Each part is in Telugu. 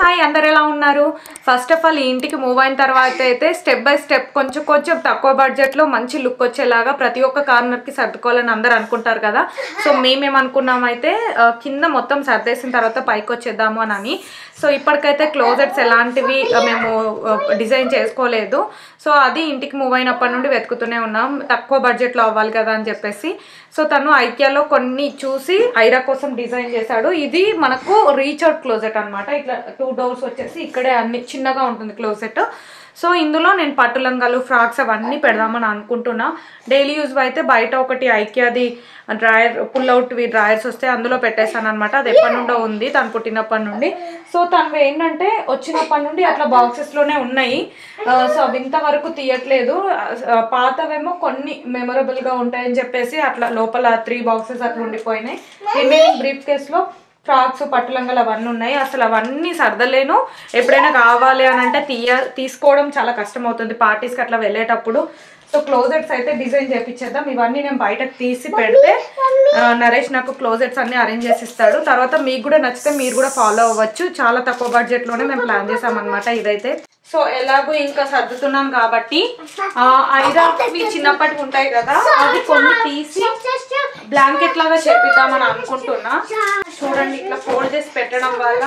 హాయ్ అందరు ఎలా ఉన్నారు? ఫస్ట్ ఆఫ్ ఆల్ ఈ ఇంటికి మూవ్ అయిన తర్వాత అయితే స్టెప్ బై స్టెప్ కొంచెం తక్కువ బడ్జెట్లో మంచి లుక్ వచ్చేలాగా ప్రతి ఒక్క కార్నర్కి సర్దుకోవాలని అందరూ అనుకుంటారు కదా. సో మేమేమనుకున్నామైతే కింద మొత్తం సర్దేసిన తర్వాత పైకి వచ్చేద్దాము అని. సో ఇప్పటికైతే క్లోజెట్స్ ఎలాంటివి మేము డిజైన్ చేసుకోలేదు. సో అది ఇంటికి మూవ్ అయినప్పటి నుండి వెతుకుతూనే ఉన్నాం, తక్కువ బడ్జెట్లో అవ్వాలి కదా అని చెప్పేసి. సో తను ఐకియాలో కొన్ని చూసి ఐరా కోసం డిజైన్ చేశాడు. ఇది మనకు రీచ్ అవుట్ క్లోజెట్ అనమాట. ఇట్లా 2 డోర్స్ వచ్చేసి ఇక్కడే అన్ని చిన్నగా ఉంటుంది క్లోజెట్. సో ఇందులో నేను పట్టు లంగాలు, ఫ్రాక్స్ అవన్నీ పెడదామని అనుకుంటున్నా. డైలీ యూజ్ అయితే బయట ఒకటి ఐకియాది డ్రాయర్ పుల్అవుట్వి డ్రాయర్స్ వస్తే అందులో పెట్టేశాను అనమాట. అది ఎప్పటి నుండో ఉంది, తను పుట్టినప్పటి నుండి. సో తను ఏంటంటే వచ్చినప్పటి నుండి అట్లా బాక్సెస్లోనే ఉన్నాయి. సో అవి ఇంతవరకు తీయట్లేదు. పాతవేమో కొన్ని మెమొరబుల్గా ఉంటాయని చెప్పేసి అట్లా లోపల 3 బాక్సెస్ అట్లా ఉండిపోయినాయి. రిమైనింగ్ బ్రీఫ్ కేస్లో ఫ్రాక్స్, పట్టులంగలు అవన్నీ ఉన్నాయి. అసలు అవన్నీ సర్దలేను. ఎప్పుడైనా కావాలి అని అంటే తీసుకోవడం చాలా కష్టం అవుతుంది పార్టీస్కి అట్లా వెళ్ళేటప్పుడు. సో క్లోజెట్స్ అయితే డిజైన్ చేయించేద్దాం. ఇవన్నీ నేను బయటకు తీసి పెడితే నరేష్ నాకు క్లోజెట్స్ అన్ని అరేంజ్ చేసి ఇస్తాడు. తర్వాత మీకు కూడా నచ్చితే మీరు కూడా ఫాలో అవ్వచ్చు. చాలా తక్కువ బడ్జెట్లోనే మేము ప్లాన్ చేసామన్నమాట ఇదైతే. సో ఎలాగో ఇంకా సర్దుతున్నాం కాబట్టి ఐదావి చిన్నప్పటికి ఉంటాయి కదా, అవి కొన్ని తీసి బ్లాంకెట్ లాగా చేపిద్దామని అనుకుంటున్నా. చూడండి, ఇట్లా ఫోల్డ్ చేసి పెట్టడం వల్ల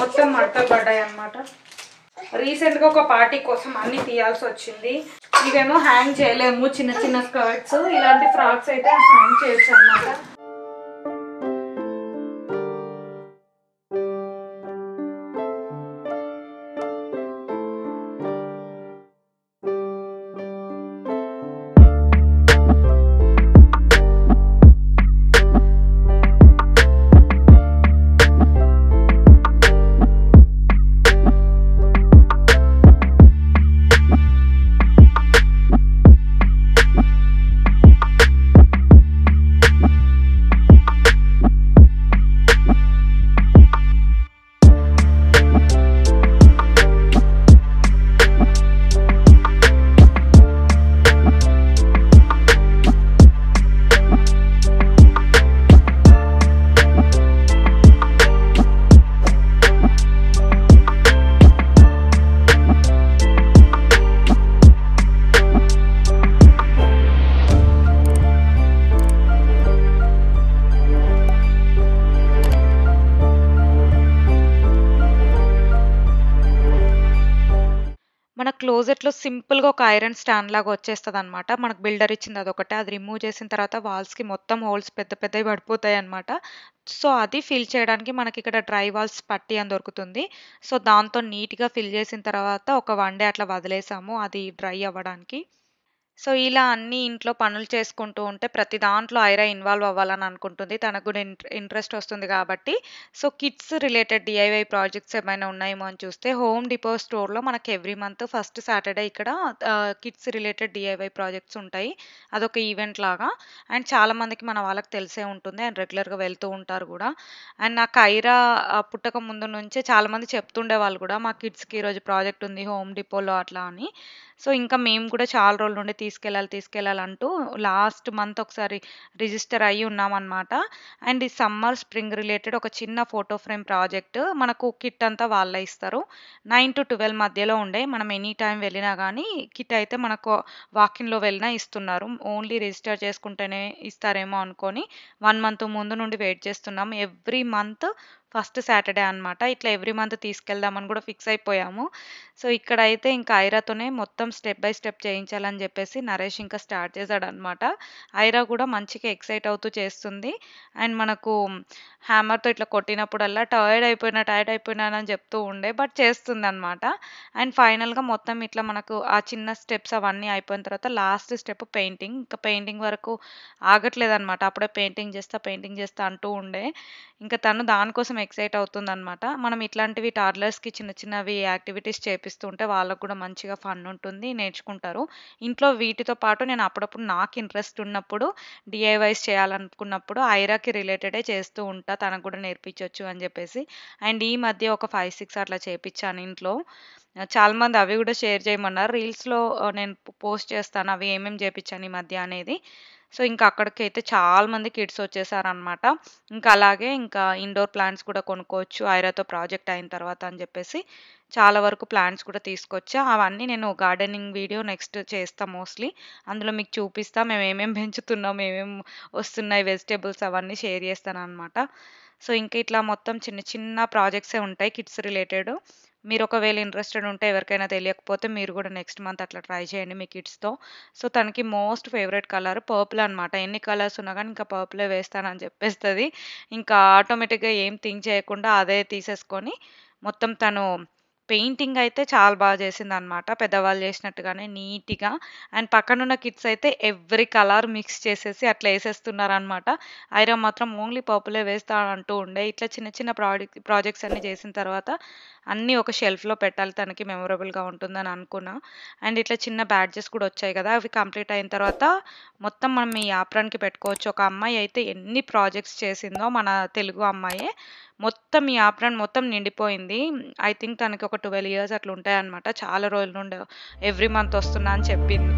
మొత్తం మడతలు పడ్డాయి అన్నమాట. రీసెంట్గా ఒక పార్టీ కోసం అన్ని తీయాల్సి వచ్చింది. ఇవేమో హ్యాంగ్ చేయలేము, చిన్న చిన్న స్కర్ట్స్. ఇలాంటి ఫ్రాక్స్ అయితే హ్యాంగ్ చేయొచ్చు అన్నమాట. మన క్లోజెట్లో సింపుల్గా ఒక ఐరన్ స్టాండ్ లాగా వచ్చేస్తుంది అనమాట. మనకు బిల్డర్ ఇచ్చింది అదొకటే. అది రిమూవ్ చేసిన తర్వాత వాల్స్కి మొత్తం హోల్స్ పెద్ద పెద్దవి పడిపోతాయి అనమాట. సో అది ఫిల్ చేయడానికి మనకి ఇక్కడ డ్రై వాల్స్ పట్టి అని దొరుకుతుంది. సో దాంతో నీట్గా ఫిల్ చేసిన తర్వాత ఒక 1 డే అట్లా వదిలేసాము అది డ్రై అవ్వడానికి. సో ఇలా అన్ని ఇంట్లో పనులు చేసుకుంటూ ఉంటే ప్రతి దాంట్లో ఐరా ఇన్వాల్వ్ అవ్వాలని అనుకుంటుంది. తనకు కూడా ఇంట్రెస్ట్ వస్తుంది కాబట్టి. So kids related DIY projects ఏమైనా ఉన్నాయేమో అని చూస్తే హోమ్ డిపో స్టోర్లో మనకి ఎవ్రీ మంత్ ఫస్ట్ సాటర్డే ఇక్కడ కిడ్స్ రిలేటెడ్ డిఐవై ప్రాజెక్ట్స్ ఉంటాయి. అదొక ఈవెంట్ లాగా. అండ్ చాలామందికి మన వాళ్ళకి తెలిసే ఉంటుంది అండ్ రెగ్యులర్గా వెళ్తూ ఉంటారు కూడా. అండ్ నాకు ఐరా పుట్టక ముందు నుంచే చాలామంది చెప్తుండే వాళ్ళు కూడా, మా కిడ్స్కి ఈరోజు ప్రాజెక్ట్ ఉంది హోమ్ డిపోలో అట్లా అని. సో ఇంకా మేము కూడా చాలా రోజుల నుండి తీసుకెళ్ళాలి అంటూ లాస్ట్ మంత్ ఒకసారి రిజిస్టర్ అయ్యి ఉన్నామన్నమాట. అండ్ ఈ సమ్మర్ స్ప్రింగ్ రిలేటెడ్ ఒక చిన్న ఫోటో ఫ్రేమ్ ప్రాజెక్ట్ మనకు కిట్ అంతా వాళ్ళే ఇస్తారు. 9 to 12 మధ్యలో ఉండే, మనం ఎనీ టైం వెళ్ళినా కానీ కిట్ అయితే మనకు వాకిన్లో వెళ్ళినా ఇస్తున్నారు. ఓన్లీ రిజిస్టర్ చేసుకుంటేనే ఇస్తారేమో అనుకొని 1 month ముందు నుండి వెయిట్ చేస్తున్నాం. ఎవ్రీ మంత్ ఫస్ట్ సాటర్డే అనమాట. ఇట్లా ఎవ్రీ మంత్ తీసుకెళ్దామని కూడా ఫిక్స్ అయిపోయాము. సో ఇక్కడైతే ఇంకా ఐరాతోనే మొత్తం స్టెప్ బై స్టెప్ చేయించాలని చెప్పేసి నరేష్ ఇంకా స్టార్ట్ చేశాడనమాట. ఐరా కూడా మంచిగా ఎక్సైట్ అవుతూ చేస్తుంది. అండ్ మనకు హ్యామర్తో ఇట్లా కొట్టినప్పుడల్లా టైర్డ్ అయిపోయినానని చెప్తూ ఉండే, బట్ చేస్తుంది అనమాట. అండ్ ఫైనల్గా మొత్తం ఇట్లా మనకు ఆ చిన్న స్టెప్స్ అవన్నీ అయిపోయిన తర్వాత లాస్ట్ స్టెప్ పెయింటింగ్. ఇంకా పెయింటింగ్ వరకు ఆగట్లేదనమాట. అప్పుడే పెయింటింగ్ చేస్తా అంటూ ఉండే. ఇంకా తను దానికోసం ఎక్సైట్ అవుతుందనమాట. మనం ఇట్లాంటివి టాడ్లర్స్కి చిన్న చిన్నవి యాక్టివిటీస్ చేపిస్తూ ఉంటే వాళ్ళకు కూడా మంచిగా ఫన్ ఉంటుంది, నేర్చుకుంటారు. ఇంట్లో వీటితో పాటు నేను అప్పుడప్పుడు నాకు ఇంట్రెస్ట్ ఉన్నప్పుడు డిఐవైస్ చేయాలనుకున్నప్పుడు ఐరాకి రిలేటెడే చేస్తూ ఉంటా, తనకు కూడా నేర్పించవచ్చు అని చెప్పేసి. అండ్ ఈ మధ్య ఒక 5-6 అట్లా చేపించాను ఇంట్లో. చాలామంది అవి కూడా షేర్ చేయమన్నారు. రీల్స్లో నేను పోస్ట్ చేస్తాను అవి ఏమేమి చేపించాను ఈ మధ్య అనేది. సో, ఇంకా అక్కడికైతే చాలా మంది కిడ్స్ వచ్చేసారనమాట. ఇంకా అలాగే ఇంకా ఇండోర్ ప్లాంట్స్ కూడా కొనుక్కోవచ్చు ఐరాతో ప్రాజెక్ట్ అయిన తర్వాత అని చెప్పేసి చాలా వరకు ప్లాంట్స్ కూడా తీసుకొచ్చా. అవన్నీ నేను గార్డెనింగ్ వీడియో నెక్స్ట్ చేస్తా మోస్ట్‌లీ. అందులో మీకు చూపిస్తా మేము ఏమేమి పెంచుతున్నాం, ఏమేమి వస్తున్నాయి వెజిటబుల్స్ అవన్నీ షేర్ చేస్తాననమాట. సో, ఇంకా ఇట్లా మొత్తం చిన్న చిన్న ప్రాజెక్ట్సే ఉంటాయి కిడ్స్ రిలేటెడ్. మీరు ఒకవేళ ఇంట్రెస్టెడ్ ఉంటే ఎవరికైనా తెలియకపోతే మీరు కూడా నెక్స్ట్ మంత్ అట్లా ట్రై చేయండి మీ కిడ్స్‌తో. సో, తనకి మోస్ట్ ఫేవరెట్ కలర్ పర్పుల్ అనమాట. ఎన్ని కలర్స్ ఉన్నా గానీ ఇంకా పర్పులే వేస్తానని చెప్పేస్తది. ఇంకా ఆటోమేటిక్‌గా ఏం థింక్ చేయకుండా అదే తీసేసుకొని మొత్తం తను పెయింటింగ్ అయితే చాలా బాగా చేసిందనమాట. పెద్దవాళ్ళు చేసినట్టుగానే నీట్‌గా. అండ్ పక్కనున్న కిడ్స్ అయితే ఎవ్రి కలర్ మిక్స్ చేసేసి అట్లా ఏసేస్తున్నారనమాట. ఐరా మాత్రం ఓన్లీ పర్పులే వేస్తా అంటూ ఉండే. ఇట్లా చిన్న చిన్న ప్రాజెక్ట్స్ అన్నీ చేసిన తర్వాత అన్నీ ఒక షెల్ఫ్‌లో పెట్టాలి తనకి మెమరబుల్‌గా ఉంటుందని అనుకున్నా. అండ్ ఇట్లా చిన్న బ్యాడ్జెస్ కూడా వచ్చాయి కదా! అవి కంప్లీట్ అయిన తర్వాత మొత్తం మనం ఈ యాప్రాన్‌కి పెట్టుకోవచ్చు. ఒక అమ్మాయి అయితే ఎన్ని ప్రాజెక్ట్స్ చేసిందో మన తెలుగు అమ్మాయే. మొత్తం ఈ యాప్రాన్ మొత్తం నిండిపోయింది. ఐ థింక్ తనకి ఒక 12 ఇయర్స్ అట్లా ఉంటాయన్నమాట. చాలా రోజుల నుండి ఎవ్రీ మంత్ వస్తున్నా అని చెప్పింది.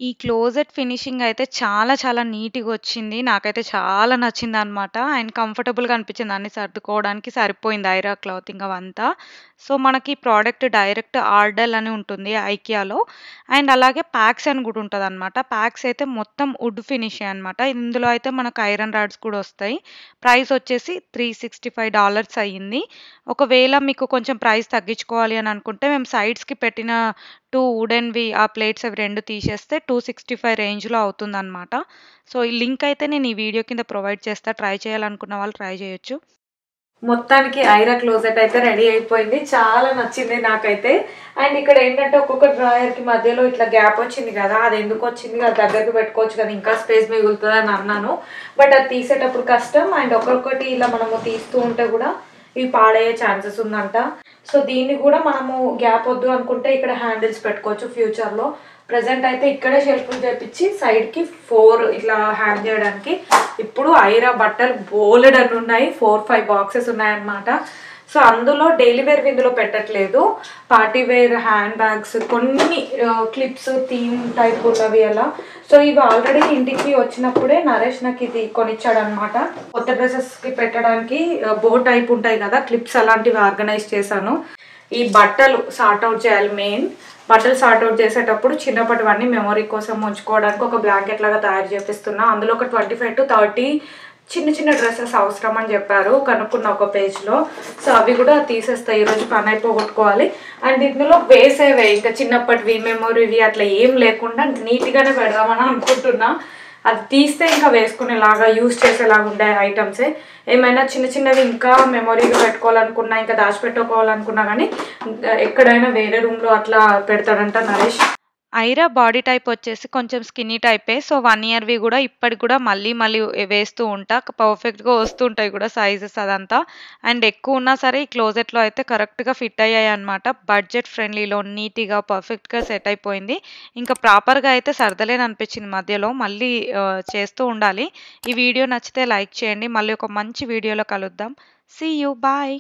ఈ క్లోజెట్ ఫినిషింగ్ అయితే చాలా చాలా నీట్‌గా వచ్చింది. నాకైతే చాలా నచ్చిందనమాట. అండ్ కంఫర్టబుల్‌గా అనిపించింది. అన్నీ సర్దుకోవడానికి సరిపోయింది ఐరా క్లాతింగ్ అవంతా. సో, మనకి ప్రోడక్ట్ డైరెక్ట్ ఆర్డెల్ అని ఉంటుంది ఐకియాలో. అండ్ అలాగే ప్యాక్స్ అని కూడా ఉంటదనమాట. ప్యాక్స్ అయితే మొత్తం వుడ్ ఫినిషే అనమాట. ఇందులో అయితే మనకు ఐరన్ రాడ్స్ కూడా వస్తాయి. ప్రైస్ వచ్చేసి $365 అయ్యింది. ఒకవేళ మీకు కొంచెం ప్రైస్ తగ్గించుకోవాలి అని అనుకుంటే మేము సైడ్స్‌కి పెట్టిన 2 వుడెన్‌వి ఆ ప్లేట్స్ అవి 2 తీసేస్తే 265 రేంజ్‌లో అవుతుందనమాట. సో, ఈ లింక్ అయితే నేను ఈ వీడియో కింద ప్రొవైడ్ చేస్తా. ట్రై చేయాలనుకున్న వాళ్ళు ట్రై చేయొచ్చు. మొత్తానికి ఐరా క్లోజెట్ అయితే రెడీ అయిపోయింది. చాలా నచ్చింది నాకైతే. అండ్ ఇక్కడ ఏంటంటే ఒక్కొక్క డ్రాయర్‌కి మధ్యలో ఇట్లా గ్యాప్ వచ్చింది కదా! అది ఎందుకు వచ్చింది? అది దగ్గరికి పెట్టుకోవచ్చు కదా! ఇంకా స్పేస్ మిగులుతది అని అన్నాను. బట్ అది తీసేటప్పుడు కష్టం. అండ్ ఒక్కొక్కటి ఇలా మనము తీస్తూ ఉంటే కూడా ఇవి పాడయ్యే ఛాన్సెస్ ఉందంట. సో, దీన్ని కూడా మనము గ్యాప్ వద్దు అనుకుంటే ఇక్కడ హ్యాండిల్స్ పెట్టుకోవచ్చు ఫ్యూచర్‌లో. ప్రెజెంట్ అయితే ఇక్కడే షెల్ఫ్‌లు చేపించి సైడ్‌కి 4 ఇట్లా హ్యాంగ్ చేయడానికి. ఇప్పుడు ఐరా బట్టలు బోలెడన్ని ఉన్నాయి. 4, 5 బాక్సెస్ ఉన్నాయన్నమాట. సో, అందులో డైలీ వేర్ ఇందులో పెట్టట్లేదు. పార్టీ వేర్ హ్యాండ్ బ్యాగ్స్ కొన్ని క్లిప్స్ థీమ్ టైప్ ఉన్నవి అలా. సో, ఇవి ఆల్రెడీ ఇంటికి వచ్చినప్పుడే నరేష్ నాకు ఇది కొనిచ్చాడనమాట. కొత్త డ్రెస్సెస్కి పెట్టడానికి బో టైప్ ఉంటాయి కదా క్లిప్స్, అలాంటివి ఆర్గనైజ్ చేశాను. ఈ బట్టలు సార్ట్ అవుట్ చేయాలి మెయిన్. బట్టలు సార్ట్ అవుట్ చేసేటప్పుడు చిన్నప్పటివన్నీ మెమొరీ కోసం ఉంచుకోవడానికి ఒక బ్లాంకెట్ లాగా తయారు చేపిస్తున్నా. అందులో ఒక 25 to 30 చిన్న చిన్న డ్రెస్సెస్ అవసరం అని చెప్పారు కనుక్కున్న ఒక పేజ్లో. సో, అవి కూడా తీసేస్తాయి. ఈరోజు పని అయిపోగొట్టుకోవాలి. అండ్ ఇందులో వేసేవే ఇంకా చిన్నప్పటివి మెమొరీవి అట్లా ఏం లేకుండా నీట్గానే పెడదామని అనుకుంటున్నా. అది తీస్తే ఇంకా వేసుకునేలాగా యూజ్ చేసేలాగా ఉండే ఐటమ్సే. ఏమైనా చిన్న చిన్నవి ఇంకా మెమొరీగా పెట్టుకోవాలనుకున్నా, ఇంకా దాచిపెట్టుకోవాలనుకున్నా కానీ ఎక్కడైనా వేరే రూమ్లో అట్లా పెడతాడంట నరేష్. ఐరా బాడీ టైప్ వచ్చేసి కొంచెం స్కిన్నీ టైపే. సో, 1 ఇయర్‌వి కూడా ఇప్పటికి కూడా మళ్ళీ మళ్ళీ వేస్తూ ఉంటా. పర్ఫెక్ట్‌గా వస్తుంటాయి కూడా సైజెస్ అదంతా. అండ్ ఎక్కువ ఉన్నా సరే ఈ క్లోజెట్‌లో అయితే కరెక్ట్‌గా ఫిట్ అయ్యాయన్నమాట. బడ్జెట్ ఫ్రెండ్లీలో నీట్‌గా పర్ఫెక్ట్‌గా సెట్ అయిపోయింది. ఇంకా ప్రాపర్‌గా అయితే సర్దలేననిపించింది మధ్యలో. మళ్ళీ చేస్తూ ఉండాలి. ఈ వీడియో నచ్చితే లైక్ చేయండి. మళ్ళీ ఒక మంచి వీడియోలో కలుద్దాం. See you. బాయ్.